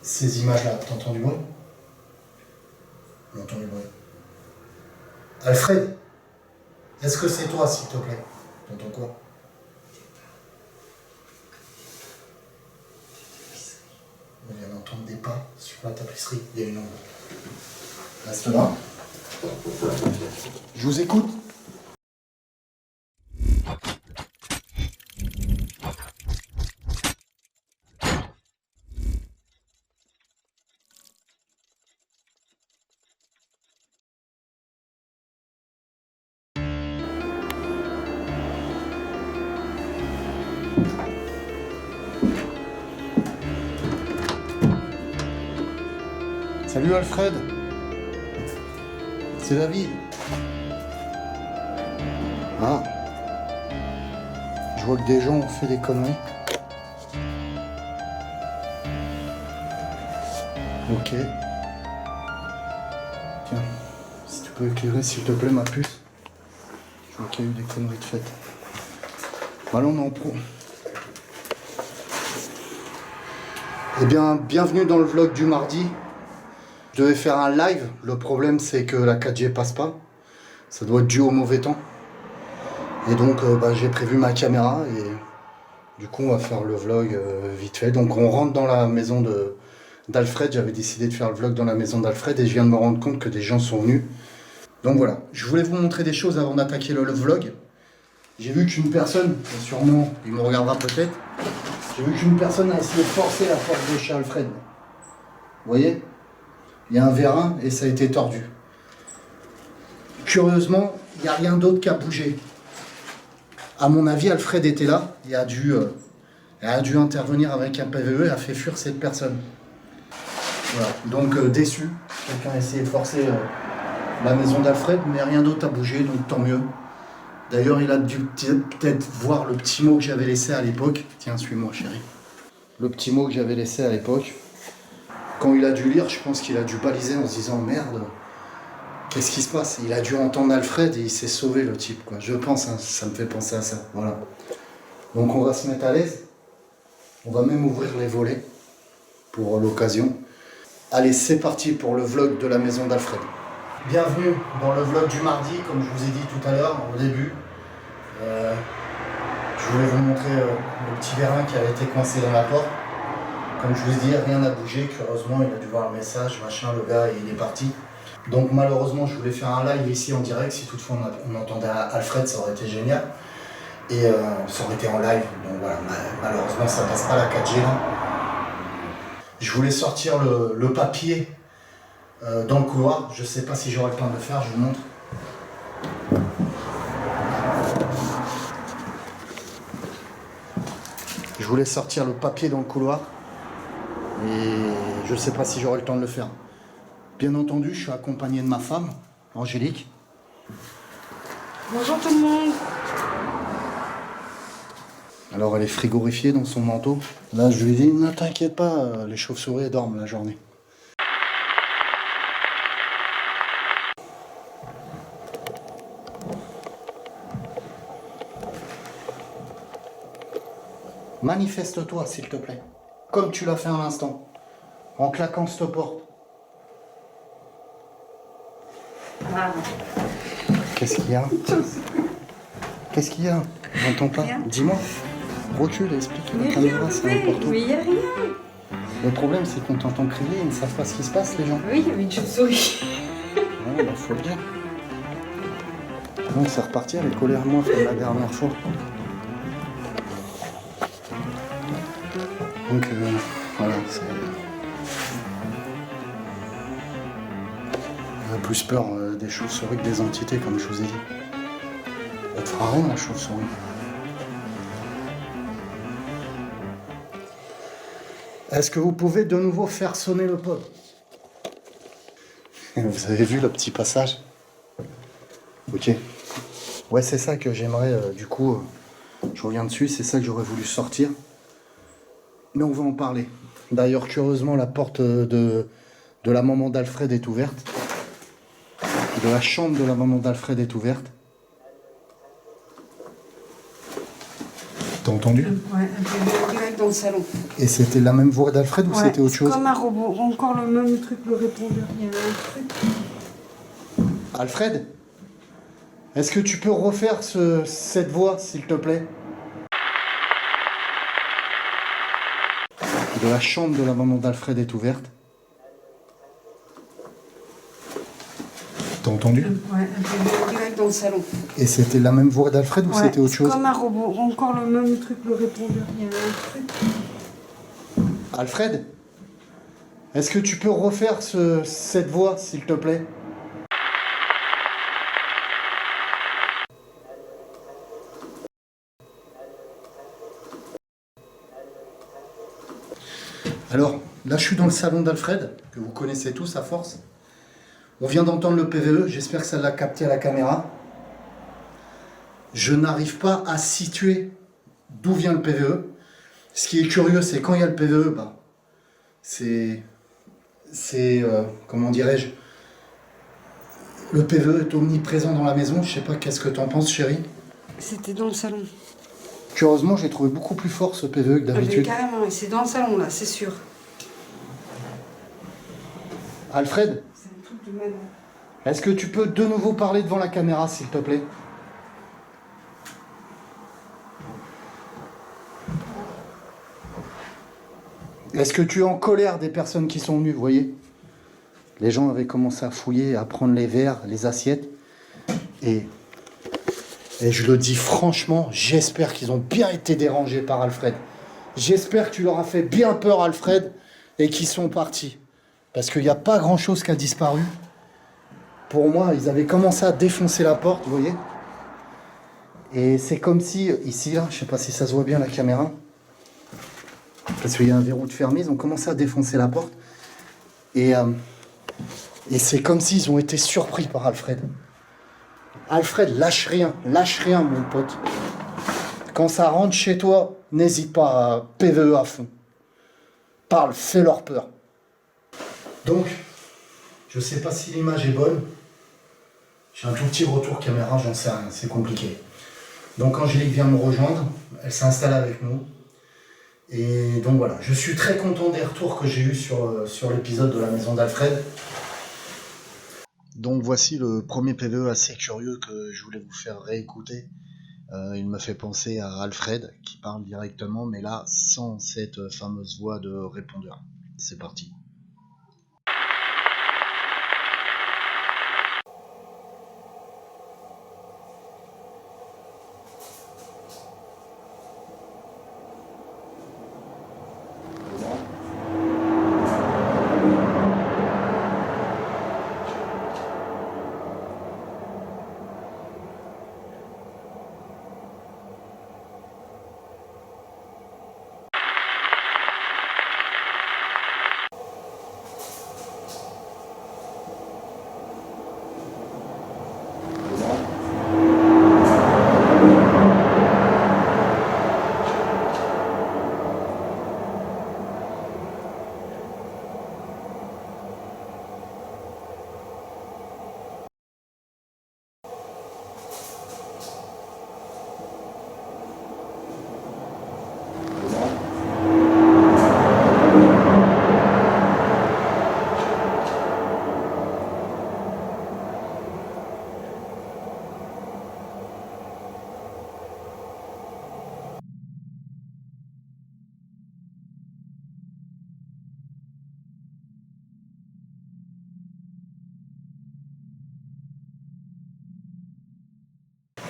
ces images-là. T'entends du bruit? J'entends du bruit. Alfred, est-ce que c'est toi, s'il te plaît? T'entends quoi? On vient d'entendre des pas sur la tapisserie. Il y a une ombre. Reste là. Je vous écoute. Salut Alfred. C'est David. Ah. Je vois que des gens ont fait des conneries. Ok. Tiens, si tu peux éclairer s'il te plaît ma puce. Je vois qu'il y a eu des conneries de fête. Allons, on est en pro. Eh bien, bienvenue dans le vlog du mardi. Je devais faire un live, le problème c'est que la 4G passe pas. Ça doit être dû au mauvais temps. Et donc j'ai prévu ma caméra et du coup on va faire le vlog vite fait. Donc on rentre dans la maison d'Alfred. J'avais décidé de faire le vlog dans la maison d'Alfred et je viens de me rendre compte que des gens sont venus. Donc voilà, je voulais vous montrer des choses avant d'attaquer le vlog. J'ai vu qu'une personne, sûrement il me regardera peut-être, j'ai vu qu'une personne a essayé de forcer la porte de chez Alfred. Vous voyez ? Il y a un vérin et ça a été tordu. Curieusement, il n'y a rien d'autre qui a bougé. À mon avis, Alfred était là et a dû intervenir avec un PVE et a fait fuir cette personne. Voilà. Donc déçu. Quelqu'un a essayé de forcer la maison d'Alfred, mais rien d'autre a bougé, donc tant mieux. D'ailleurs, il a dû peut-être voir le petit mot que j'avais laissé à l'époque. Tiens, suis-moi, chérie. Le petit mot que j'avais laissé à l'époque. Quand il a dû lire, je pense qu'il a dû baliser en se disant merde, qu'est-ce qui se passe? Il a dû entendre Alfred et il s'est sauvé le type, quoi. Je pense, hein, ça me fait penser à ça. Voilà. Donc on va se mettre à l'aise. On va même ouvrir les volets pour l'occasion. Allez, c'est parti pour le vlog de la maison d'Alfred. Bienvenue dans le vlog du mardi, comme je vous ai dit tout à l'heure, au début. Je voulais vous montrer le petit vérin qui avait été coincé dans la porte. Comme je vous ai dit, rien n'a bougé, curieusement, il a dû voir le message, machin, le gars, il est parti. Donc malheureusement, je voulais faire un live ici en direct, si toutefois on entendait Alfred, ça aurait été génial. Et ça aurait été en live, donc voilà, malheureusement, ça passe pas la 4G là. Je voulais sortir le papier dans le couloir, je sais pas si j'aurai le temps de le faire, je vous montre. Je voulais sortir le papier dans le couloir. Et je ne sais pas si j'aurai le temps de le faire. Bien entendu, je suis accompagné de ma femme, Angélique. Bonjour tout le monde. Alors elle est frigorifiée dans son manteau. Là je lui ai dit, ne t'inquiète pas, les chauves-souris dorment la journée. Manifeste-toi s'il te plaît. Comme tu l'as fait à l'instant, en claquant cette porte. Ah. Qu'est-ce qu'il y a? Qu'est-ce qu'il y a? J'entends pas. Dis-moi. Recule, explique. Mais rien, mais il n'y a rien. Le problème, c'est qu'on t'entend crier, ils ne savent pas ce qui se passe, les gens. Oui, il y avait une chauve-souris. Ouais, bah faut le dire. Donc c'est reparti, elle est collée à moi comme la dernière fois. Donc voilà, c'est... On a plus peur des chauves-souris que des entités, comme je vous ai dit. Elle te fera rien, la chauve-souris. Est-ce que vous pouvez de nouveau faire sonner le pod? Vous avez vu le petit passage? Ok. Ouais, c'est ça que j'aimerais, du coup, je reviens dessus, c'est ça que j'aurais voulu sortir. Mais on va en parler. D'ailleurs, curieusement, la porte de la maman d'Alfred est ouverte. De la chambre de la maman d'Alfred est ouverte. T'as entendu? Ouais, un peu direct dans le salon. Et c'était la même voix d'Alfred ou Ouais, c'était autre chose? Comme un robot, encore le même truc, le répondeur. Il y avait un truc. Alfred, est-ce que tu peux refaire cette voix, s'il te plaît? La chambre de la maman d'Alfred est ouverte. T'as entendu? Ouais, un PVE direct dans le salon. Et c'était la même voix d'Alfred ou c'était autre chose? Comme un robot, encore le même truc, le répondeur. Il y avait un truc. Alfred, est-ce que tu peux refaire cette voix, s'il te plaît? Alors, là je suis dans le salon d'Alfred, que vous connaissez tous à force. On vient d'entendre le PVE, j'espère que ça l'a capté à la caméra. Je n'arrive pas à situer d'où vient le PVE. Ce qui est curieux, c'est quand il y a le PVE, comment dirais-je, le PVE est omniprésent dans la maison. Je sais pas, qu'est-ce que t'en penses, chérie? C'était dans le salon. Curieusement, j'ai trouvé beaucoup plus fort ce PVE que d'habitude. Carrément, et c'est dans le salon là, c'est sûr. Alfred, C'est un truc de même. est-ce que tu peux de nouveau parler devant la caméra, s'il te plaît? Est-ce que tu es en colère des personnes qui sont venues, vous voyez? Les gens avaient commencé à fouiller, à prendre les verres, les assiettes. Et je le dis franchement, j'espère qu'ils ont bien été dérangés par Alfred. J'espère que tu leur as fait bien peur, Alfred, et qu'ils sont partis. Parce qu'il n'y a pas grand-chose qui a disparu. Pour moi, ils avaient commencé à défoncer la porte, vous voyez? Et c'est comme si, ici, là, je ne sais pas si ça se voit bien la caméra, parce qu'il y a un verrou de fermé, ils ont commencé à défoncer la porte. Et c'est comme s'ils ont été surpris par Alfred. Alfred, lâche rien, mon pote. Quand ça rentre chez toi, n'hésite pas à PVE à fond. Parle, fais-leur peur. Donc, je sais pas si l'image est bonne. J'ai un tout petit retour caméra, j'en sais rien, c'est compliqué. Donc Angélique vient me rejoindre, elle s'installe avec nous. Et donc voilà, je suis très content des retours que j'ai eus sur l'épisode de la maison d'Alfred. Donc voici le premier PVE assez curieux que je voulais vous faire réécouter. Il me fait penser à Alfred qui parle directement, mais là sans cette fameuse voix de répondeur. C'est parti.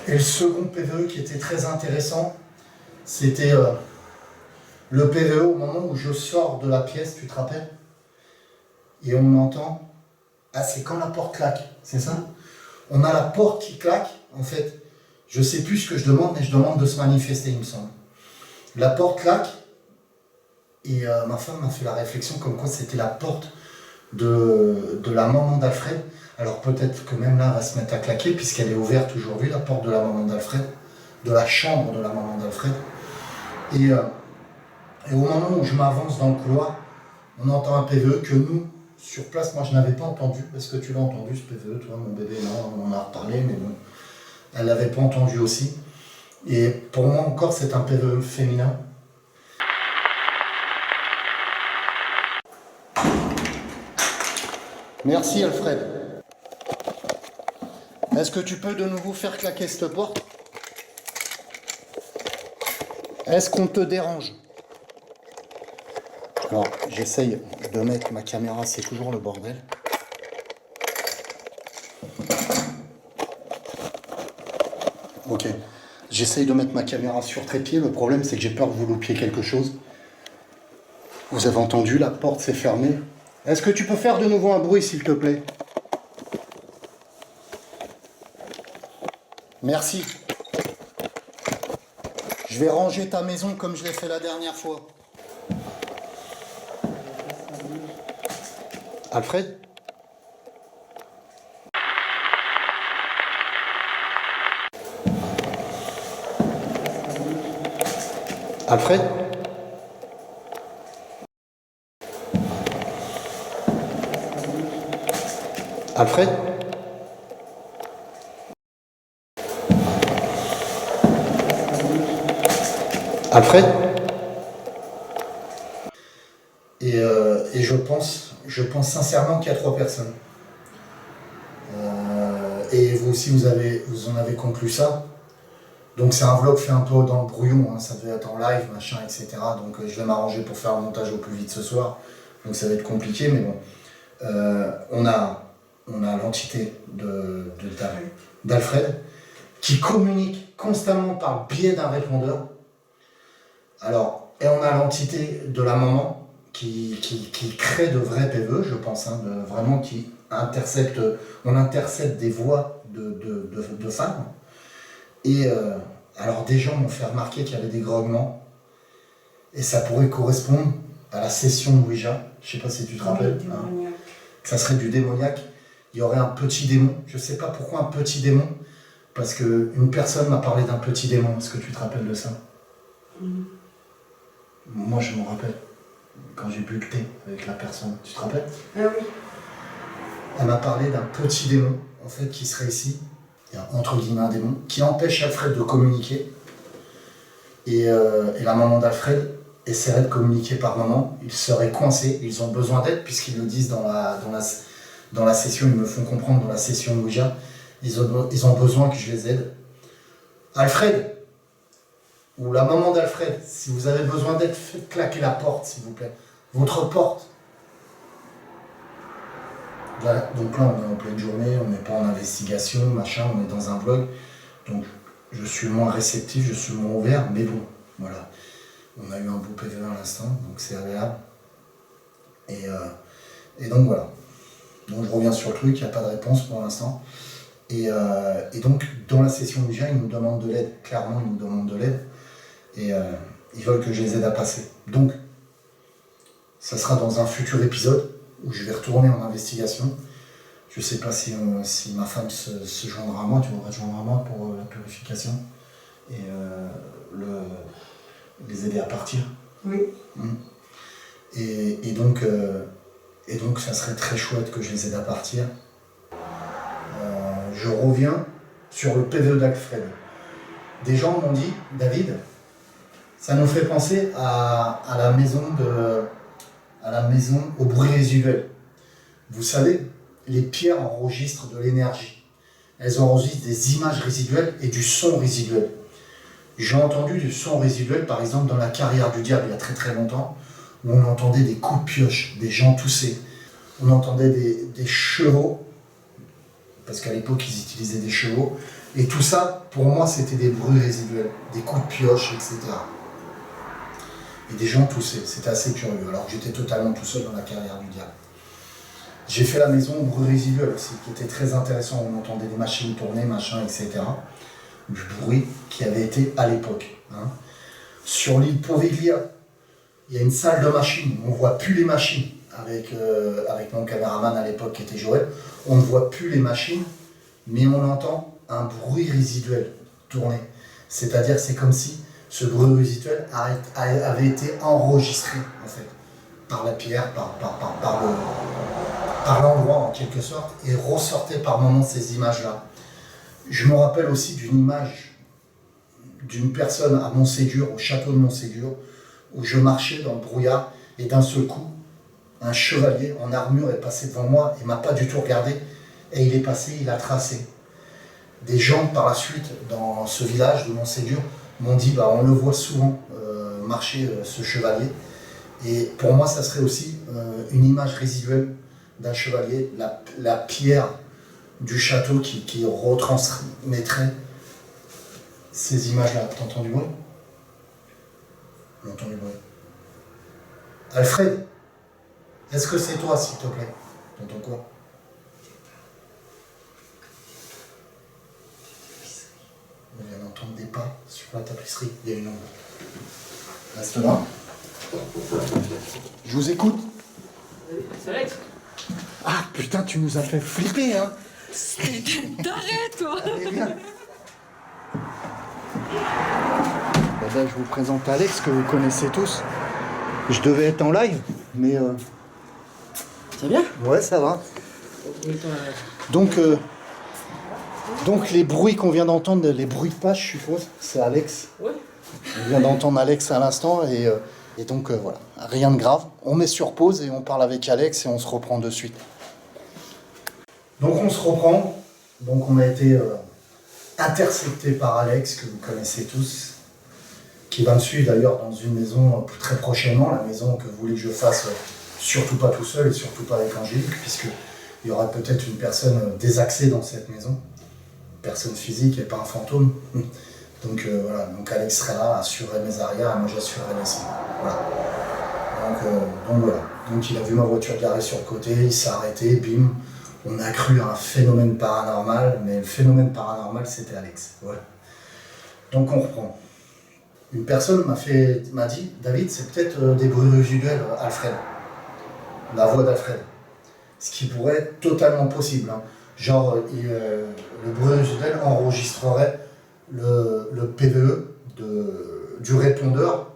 Et le second PVE qui était très intéressant, c'était le PVE au moment où je sors de la pièce, tu te rappelles? Et on entend, ah c'est quand la porte claque, c'est ça? On a la porte qui claque, en fait, je sais plus ce que je demande, mais je demande de se manifester, il me semble. La porte claque, et ma femme m'a fait la réflexion comme quoi c'était la porte de la maman d'Alfred. Alors peut-être que même là, elle va se mettre à claquer, puisqu'elle est ouverte aujourd'hui, la porte de la maman d'Alfred, de la chambre de la maman d'Alfred. Et au moment où je m'avance dans le couloir, on entend un PVE que nous, sur place, moi je n'avais pas entendu. Est-ce que tu l'as entendu ce PVE, toi, mon bébé? Non, on en a reparlé, mais bon, elle ne l'avait pas entendu aussi. Et pour moi encore, c'est un PVE féminin. Merci Alfred. Est-ce que tu peux de nouveau faire claquer cette porte? Est-ce qu'on te dérange? Alors, j'essaye de mettre ma caméra, c'est toujours le bordel. Ok. J'essaye de mettre ma caméra sur trépied. Le problème, c'est que j'ai peur que vous loupiez quelque chose. Vous avez entendu, la porte s'est fermée. Est-ce que tu peux faire de nouveau un bruit, s'il te plaît? Merci. Je vais ranger ta maison comme je l'ai fait la dernière fois. Alfred? Alfred? Alfred? Alfred? Et je pense sincèrement qu'il y a 3 personnes. Et vous aussi, vous en avez conclu ça. Donc c'est un vlog fait un peu dans le brouillon, hein, ça devait être en live, machin, etc. Donc je vais m'arranger pour faire le montage au plus vite ce soir. Donc ça va être compliqué, mais bon. On a l'entité d'Alfred qui communique constamment par le biais d'un répondeur. Alors, et on a l'entité de la maman qui crée de vrais PVE, je pense, hein, vraiment qui intercepte, on intercepte des voix de femmes. Et alors des gens m'ont fait remarquer qu'il y avait des grognements et ça pourrait correspondre à la session de Ouija. Je sais pas si tu te rappelles. Hein, que ça serait du démoniaque. Il y aurait un petit démon. Je sais pas pourquoi un petit démon. Parce qu'une personne m'a parlé d'un petit démon. Est-ce que tu te rappelles de ça? Moi je m'en rappelle. Quand j'ai bu le thé avec la personne. Tu te rappelles? Ah oui. Elle m'a parlé d'un petit démon, en fait, qui serait ici. Il y a entre guillemets un démon, qui empêche Alfred de communiquer. Et la maman d'Alfred essaierait de communiquer par moment. Ils seraient coincés, ils ont besoin d'aide, puisqu'ils le disent dans la session, ils me font comprendre dans la session de Ouija, ils ont besoin que je les aide. Alfred, ou la maman d'Alfred, si vous avez besoin d'aide, faites claquer la porte, s'il vous plaît. Votre porte. Voilà, donc là on est en pleine journée, on n'est pas en investigation, machin, on est dans un vlog. Donc je suis moins réceptif, je suis moins ouvert, mais bon, voilà. On a eu un beau PV à l'instant, donc c'est agréable. Et donc voilà. Donc je reviens sur le truc, il n'y a pas de réponse pour l'instant. Et donc dans la session Ouija, ils nous demandent de l'aide, clairement ils nous demandent de l'aide. Et ils veulent que je les aide à passer. Donc, ça sera dans un futur épisode où je vais retourner en investigation. Je ne sais pas si ma femme se joindra à moi, tu vas te joindre à moi pour la purification et les aider à partir. Oui. Et donc, ça serait très chouette que je les aide à partir. Je reviens sur le PVE d'Alfred. Des gens m'ont dit, David, ça nous fait penser à la maison au bruit résiduel. Vous savez, les pierres enregistrent de l'énergie. Elles enregistrent des images résiduelles et du son résiduel. J'ai entendu du son résiduel, par exemple, dans la carrière du diable, il y a très très longtemps, où on entendait des coups de pioche, des gens tousser. On entendait des chevaux, parce qu'à l'époque, ils utilisaient des chevaux. Et tout ça, pour moi, c'était des bruits résiduels, des coups de pioche, etc. Et des gens toussaient, c'était assez curieux, alors que j'étais totalement tout seul dans la carrière du diable. J'ai fait la maison au bruit résiduel aussi, qui était très intéressant, on entendait des machines tourner, machin, etc. Du bruit qui avait été à l'époque. Hein. Sur l'île Poveglia, il y a une salle de machines, on ne voit plus les machines, avec mon caméraman à l'époque qui était Joël, on ne voit plus les machines, mais on entend un bruit résiduel tourner. C'est-à-dire c'est comme si ce bruit résiduel avait été enregistré en fait, par la pierre, par l'endroit en quelque sorte, et ressortait par moments ces images-là. Je me rappelle aussi d'une image d'une personne à Montségur, au château de Montségur, où je marchais dans le brouillard, et d'un seul coup, un chevalier en armure est passé devant moi, il m'a pas du tout regardé, et il est passé, il a tracé. Des gens par la suite, dans ce village de Montségur, m'ont dit, bah, on le voit souvent marcher, ce chevalier. Et pour moi, ça serait aussi une image résiduelle d'un chevalier, la pierre du château qui retransmettrait ces images-là. T'entends du bruit? J'entends du bruit. Alfred, est-ce que c'est toi, s'il te plaît? T'entends quoi? On vient d'entendre des pas sur la tapisserie. Il y a une ombre. Reste là. Je vous écoute. C'est Alex. Ah putain, tu nous as fait flipper, hein. T'arrêtes, toi. Allez, viens. Ben, je vous présente Alex, que vous connaissez tous. Je devais être en live, mais... Ça va bien? Ouais, ça va. Donc les bruits qu'on vient d'entendre, les bruits de page, je suppose, c'est Alex. Ouais. On vient d'entendre Alex à l'instant, et donc voilà, rien de grave. On met sur pause et on parle avec Alex et on se reprend de suite. Donc on se reprend. Donc on a été intercepté par Alex, que vous connaissez tous, qui va me suivre d'ailleurs dans une maison très prochainement, la maison que vous voulez que je fasse, surtout pas tout seul et surtout pas avec Angélique, puisqu'il y aura peut-être une personne désaxée dans cette maison, personne physique et pas un fantôme. Donc voilà, donc Alex serait là, assurer mes arrières, et moi j'assurerai les siens. Voilà. Donc voilà. Donc il a vu ma voiture garée sur le côté, il s'est arrêté, bim. On a cru à un phénomène paranormal, mais le phénomène paranormal c'était Alex. Voilà. Donc on reprend. Une personne m'a dit, David, c'est peut-être des bruits résiduels, Alfred. La voix d'Alfred. Ce qui pourrait être totalement possible. Hein. Genre, le bruit résiduel enregistrerait le PVE du répondeur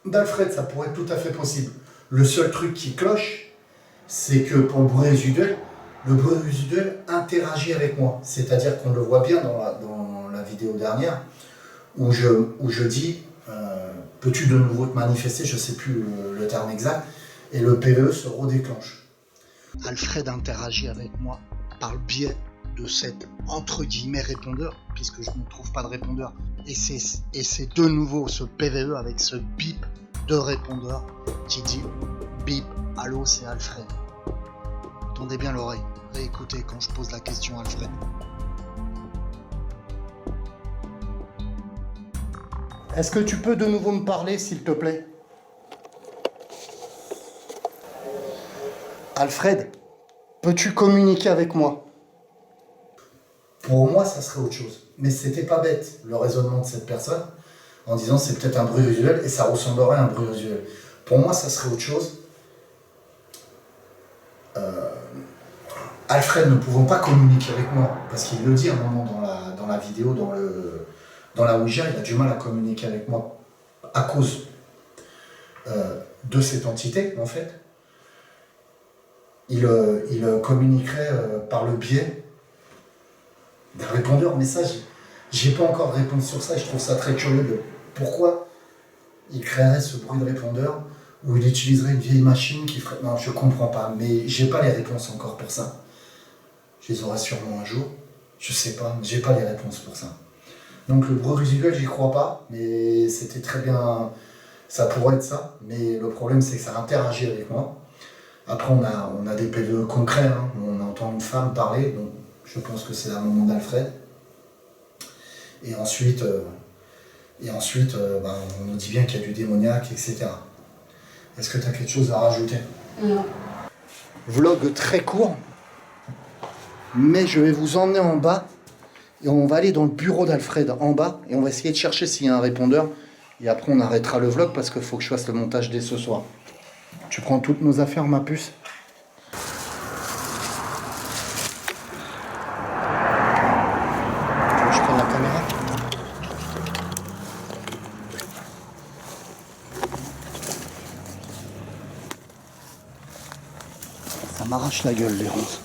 d'Alfred. Ça pourrait être tout à fait possible. Le seul truc qui cloche, c'est que pour le bruit résiduel interagit avec moi. C'est-à-dire qu'on le voit bien dans la vidéo dernière, où je dis peux-tu de nouveau te manifester, je ne sais plus le terme exact, et le PVE se redéclenche. Alfred interagit avec moi par le biais de cet entre guillemets répondeur, puisque je ne trouve pas de répondeur, et c'est de nouveau ce PVE avec ce bip de répondeur qui dit bip, allô, c'est Alfred. Tendez bien l'oreille, réécoutez quand je pose la question à Alfred. Est-ce que tu peux de nouveau me parler, s'il te plaît? Alfred, peux-tu communiquer avec moi? Pour moi, ça serait autre chose. Mais c'était pas bête, le raisonnement de cette personne, en disant c'est peut-être un bruit résiduel, et ça ressemblerait à un bruit résiduel. Pour moi, ça serait autre chose. Alfred ne pouvant pas communiquer avec moi, parce qu'il le dit à un moment dans la vidéo, dans la Ouija, il a du mal à communiquer avec moi à cause de cette entité, en fait. Il communiquerait par le biais d'un répondeur. Mais ça, j'ai pas encore de réponse sur ça, et je trouve ça très curieux de pourquoi il créerait ce bruit de répondeur, où il utiliserait une vieille machine qui ferait... Non, je comprends pas, mais j'ai pas les réponses encore pour ça. Je les aurai sûrement un jour, je sais pas, mais j'ai pas les réponses pour ça. Donc le bruit résiduel, j'y crois pas, mais c'était très bien, ça pourrait être ça, mais le problème c'est que ça interagit avec moi. Après on a des PVE concrets, hein, où on entend une femme parler, donc je pense que c'est la maman d'Alfred. Et ensuite, on nous dit bien qu'il y a du démoniaque, etc. Est-ce que tu as quelque chose à rajouter? Non. Vlog très court, mais je vais vous emmener en bas. Et on va aller dans le bureau d'Alfred en bas et on va essayer de chercher s'il y a un répondeur. Et après on arrêtera le vlog parce qu'il faut que je fasse le montage dès ce soir. Tu prends toutes nos affaires, ma puce? Tu veux que je prenne la caméra? Ça m'arrache la gueule les ronces.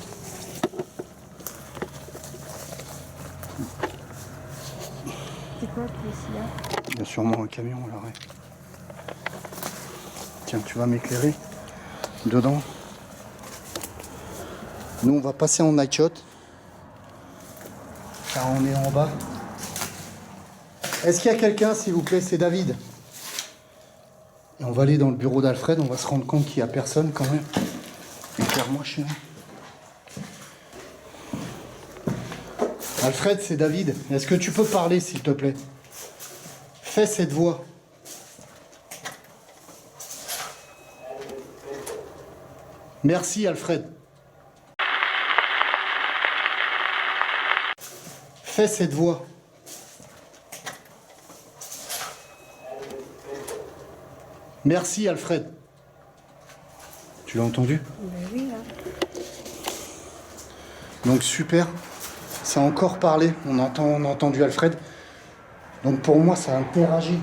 C'est quoi qui est ici là? Il y a sûrement un camion à l'arrêt. Tiens, tu vas m'éclairer? dedans. Nous, on va passer en night shot. Car on est en bas. Est-ce qu'il y a quelqu'un, s'il vous plaît? C'est David. Et on va aller dans le bureau d'Alfred. On va se rendre compte qu'il n'y a personne quand même. Éclaire-moi, chérie. Alfred, c'est David. Est-ce que tu peux parler, s'il te plaît? Fais cette voix. Merci, Alfred. Fais cette voix. Merci, Alfred. Tu l'as entendu? Ben oui, là. Donc super. Ça a encore parlé. On a entendu Alfred. Donc pour moi, ça interagit.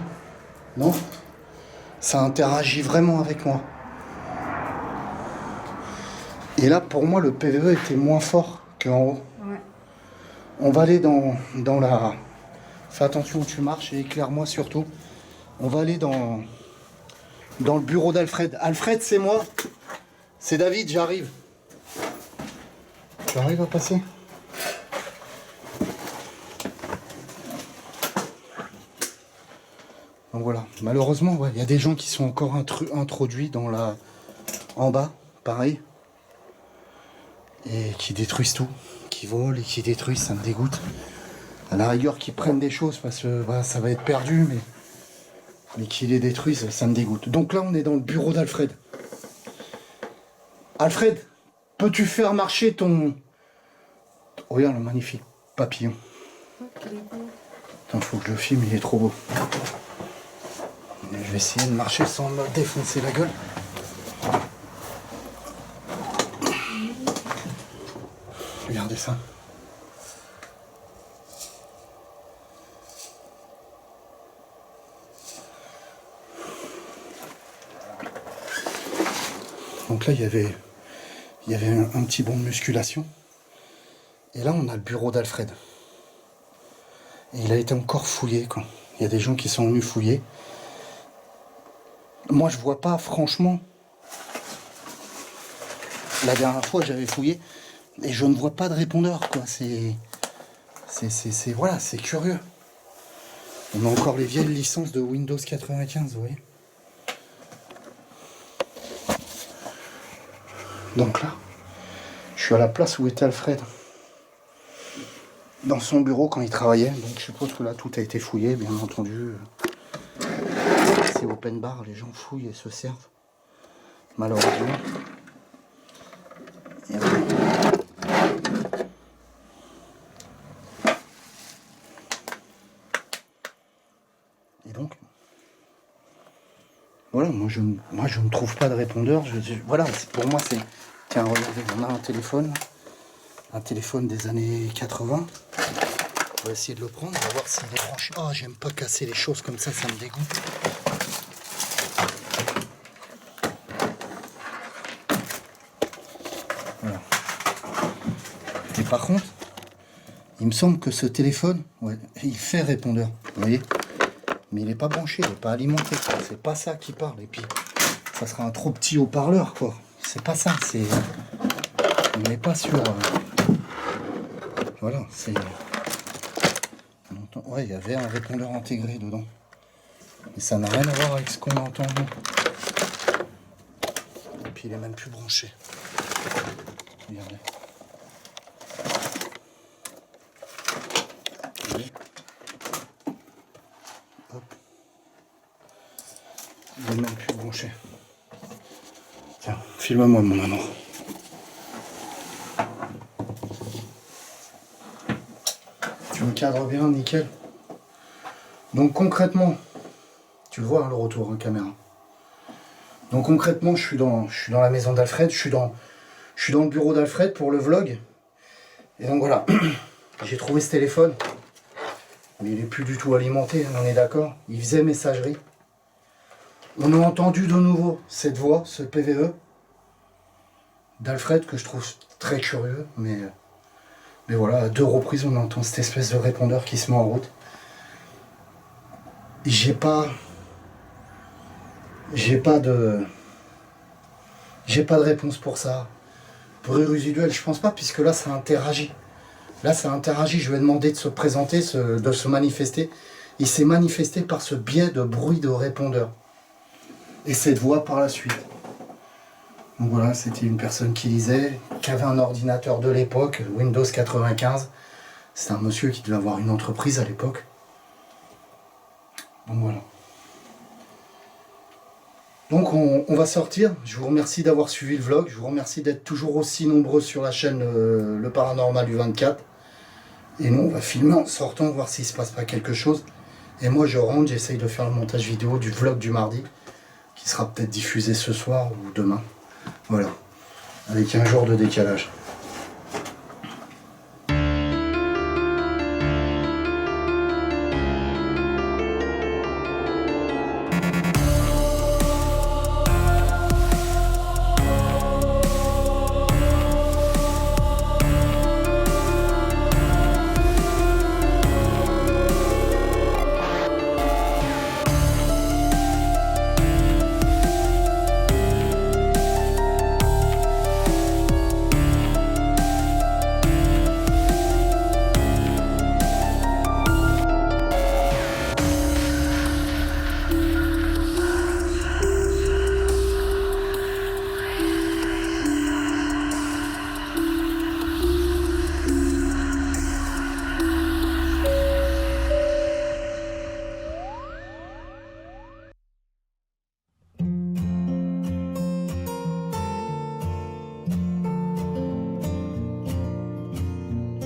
Non? Ça interagit vraiment avec moi. Et là, pour moi, le PVE était moins fort qu'en haut. Ouais. On va aller dans la... Fais attention où tu marches et éclaire-moi surtout. On va aller dans le bureau d'Alfred. Alfred, c'est moi. C'est David, j'arrive. Tu arrives à passer? Donc voilà. Malheureusement, ouais, il y a des gens qui sont encore introduits dans la... en bas, pareil. Et qui détruisent tout. Qui volent et qui détruisent, ça me dégoûte. À la rigueur, qui prennent des choses parce que bah, ça va être perdu, mais qui les détruisent, ça me dégoûte. Donc là, on est dans le bureau d'Alfred. Alfred, peux-tu faire marcher ton... Regarde le magnifique papillon. Attends, faut que je le filme, il est trop beau. Je vais essayer de marcher sans me défoncer la gueule. Regardez ça. Donc là, il y avait un petit bon de musculation. Et là, on a le bureau d'Alfred. Et il a été encore fouillé, quoi. Il y a des gens qui sont venus fouiller. Moi, je vois pas, franchement. La dernière fois, j'avais fouillé. Et je ne vois pas de répondeur, quoi. Voilà, c'est curieux. On a encore les vieilles licences de Windows 95, vous voyez. Donc là, je suis à la place où était Alfred. Dans son bureau quand il travaillait. Donc je suppose que là, tout a été fouillé, bien entendu. C'est open bar, les gens fouillent et se servent. Malheureusement. Et voilà. Et donc, voilà, moi je ne trouve pas de répondeur. Voilà, pour moi c'est... Tiens, regardez, on a un téléphone des années 80. On va essayer de le prendre, on va voir s'il est branché. Oh, j'aime pas casser les choses comme ça me dégoûte. Voilà. Et par contre, il me semble que ce téléphone, ouais, il fait répondeur, vous voyez. Mais il n'est pas branché, il n'est pas alimenté. C'est pas ça qui parle. Et puis, ça sera un trop petit haut-parleur, quoi. C'est pas ça, c'est... On n'est pas sur... Voilà, c'est... Ouais, il y avait un répondeur intégré dedans. Mais ça n'a rien à voir avec ce qu'on entend, nous. Et puis, il est même plus branché. Regardez. Hop. Il est même plus branché. Tiens, filme-moi mon amour. Tu me cadres bien, nickel. Donc concrètement, tu le vois hein, le retour en caméra. Donc concrètement, je suis dans la maison d'Alfred, je suis dans le bureau d'Alfred pour le vlog. Et donc voilà, j'ai trouvé ce téléphone. Mais il n'est plus du tout alimenté, on est d'accord. Il faisait messagerie. On a entendu de nouveau cette voix, ce PVE d'Alfred que je trouve très curieux. Mais voilà, à 2 reprises on entend cette espèce de répondeur qui se met en route. J'ai pas J'ai pas de réponse pour ça. Bruit résiduel, je pense pas, puisque là, ça interagit. Là, ça interagit. Je lui ai demandé de se présenter, de se manifester. Il s'est manifesté par ce biais de bruit de répondeur. Et cette voix par la suite. Donc voilà, c'était une personne qui lisait, qui avait un ordinateur de l'époque, Windows 95. C'est un monsieur qui devait avoir une entreprise à l'époque. Donc voilà. Donc on va sortir. Je vous remercie d'avoir suivi le vlog. Je vous remercie d'être toujours aussi nombreux sur la chaîne Le Paranormal du 24. Et nous, on va filmer en sortant, voir s'il ne se passe pas quelque chose. Et moi, je rentre, j'essaye de faire le montage vidéo du vlog du mardi, qui sera peut-être diffusé ce soir ou demain. Voilà, avec un jour de décalage.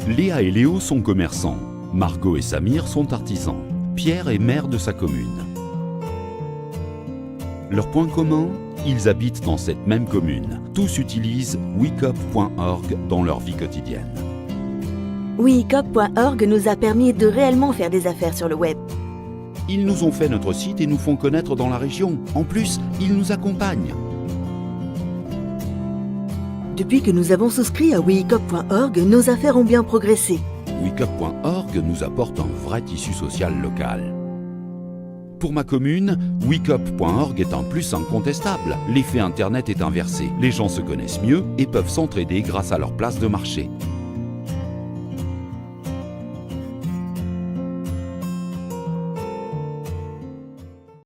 Léa et Léo sont commerçants. Margot et Samir sont artisans. Pierre est maire de sa commune. Leur point commun, ils habitent dans cette même commune. Tous utilisent wecop.org dans leur vie quotidienne. wecop.org nous a permis de réellement faire des affaires sur le web. Ils nous ont fait notre site et nous font connaître dans la région. En plus, ils nous accompagnent. Depuis que nous avons souscrit à wecop.org, nos affaires ont bien progressé. wecop.org nous apporte un vrai tissu social local. Pour ma commune, wecop.org est un plus incontestable. L'effet Internet est inversé. Les gens se connaissent mieux et peuvent s'entraider grâce à leur place de marché.